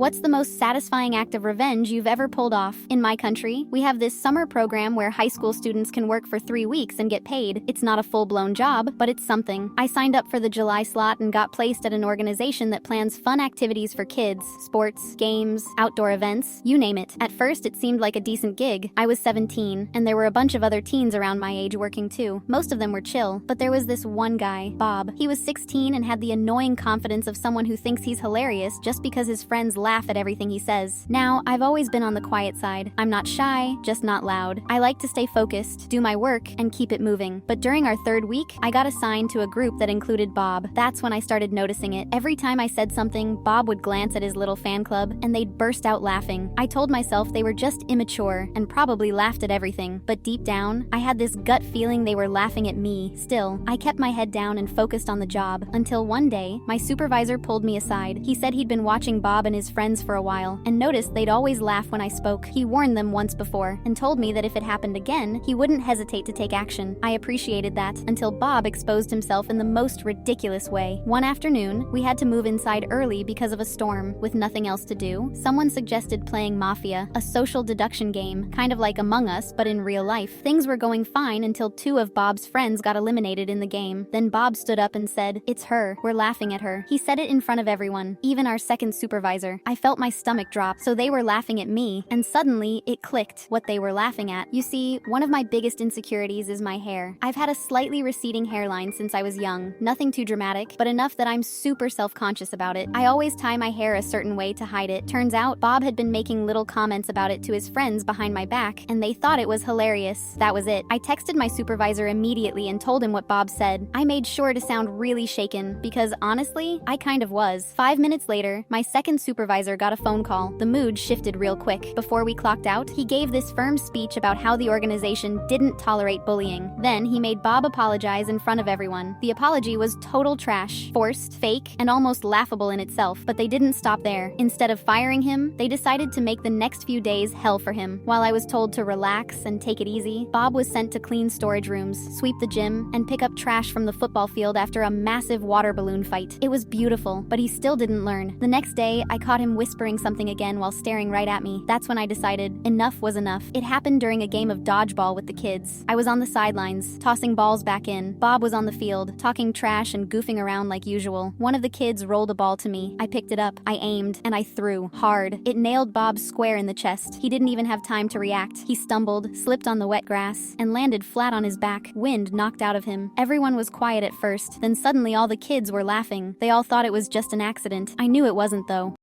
What's the most satisfying act of revenge you've ever pulled off? In my country, we have this summer program where high school students can work for 3 weeks and get paid. It's not a full-blown job, but it's something. I signed up for the July slot and got placed at an organization that plans fun activities for kids, sports, games, outdoor events, you name it. At first, it seemed like a decent gig. I was 17, and there were a bunch of other teens around my age working too. Most of them were chill, but there was this one guy, Bob. He was 16 and had the annoying confidence of someone who thinks he's hilarious just because his friends laugh at everything he says. Now, I've always been on the quiet side. I'm not shy, just not loud. I like to stay focused, do my work, and keep it moving. But during our 3rd week, I got assigned to a group that included Bob. That's when I started noticing it. Every time I said something, Bob would glance at his little fan club, and they'd burst out laughing. I told myself they were just immature and probably laughed at everything. But deep down, I had this gut feeling they were laughing at me. Still, I kept my head down and focused on the job. Until one day, my supervisor pulled me aside. He said he'd been watching Bob and his friends for a while, and noticed they'd always laugh when I spoke. He warned them once before, and told me that if it happened again, he wouldn't hesitate to take action. I appreciated that, until Bob exposed himself in the most ridiculous way. One afternoon, we had to move inside early because of a storm. With nothing else to do, someone suggested playing Mafia, a social deduction game, kind of like Among Us, but in real life. Things were going fine until 2 of Bob's friends got eliminated in the game. Then Bob stood up and said, "It's her. We're laughing at her." He said it in front of everyone, even our second supervisor. I felt my stomach drop, so they were laughing at me, and suddenly it clicked what they were laughing at. You see, one of my biggest insecurities is my hair. I've had a slightly receding hairline since I was young. Nothing too dramatic, but enough that I'm super self-conscious about it. I always tie my hair a certain way to hide it. Turns out, Bob had been making little comments about it to his friends behind my back, and they thought it was hilarious. That was it. I texted my supervisor immediately and told him what Bob said. I made sure to sound really shaken, because honestly, I kind of was. 5 minutes later, my second supervisor got a phone call. The mood shifted real quick. Before we clocked out, he gave this firm speech about how the organization didn't tolerate bullying. Then he made Bob apologize in front of everyone. The apology was total trash, forced, fake, and almost laughable in itself, but they didn't stop there. Instead of firing him, they decided to make the next few days hell for him. While I was told to relax and take it easy, Bob was sent to clean storage rooms, sweep the gym, and pick up trash from the football field after a massive water balloon fight. It was beautiful, but he still didn't learn. The next day, I caught him whispering something again while staring right at me. That's when I decided enough was enough. It happened during a game of dodgeball with the kids. I was on the sidelines, tossing balls back in. Bob was on the field, talking trash and goofing around like usual. One of the kids rolled a ball to me. I picked it up, I aimed, and I threw hard. It nailed Bob square in the chest. He didn't even have time to react. He stumbled, slipped on the wet grass, and landed flat on his back. Wind knocked out of him. Everyone was quiet at first, then suddenly all the kids were laughing. They all thought it was just an accident. I knew it wasn't though.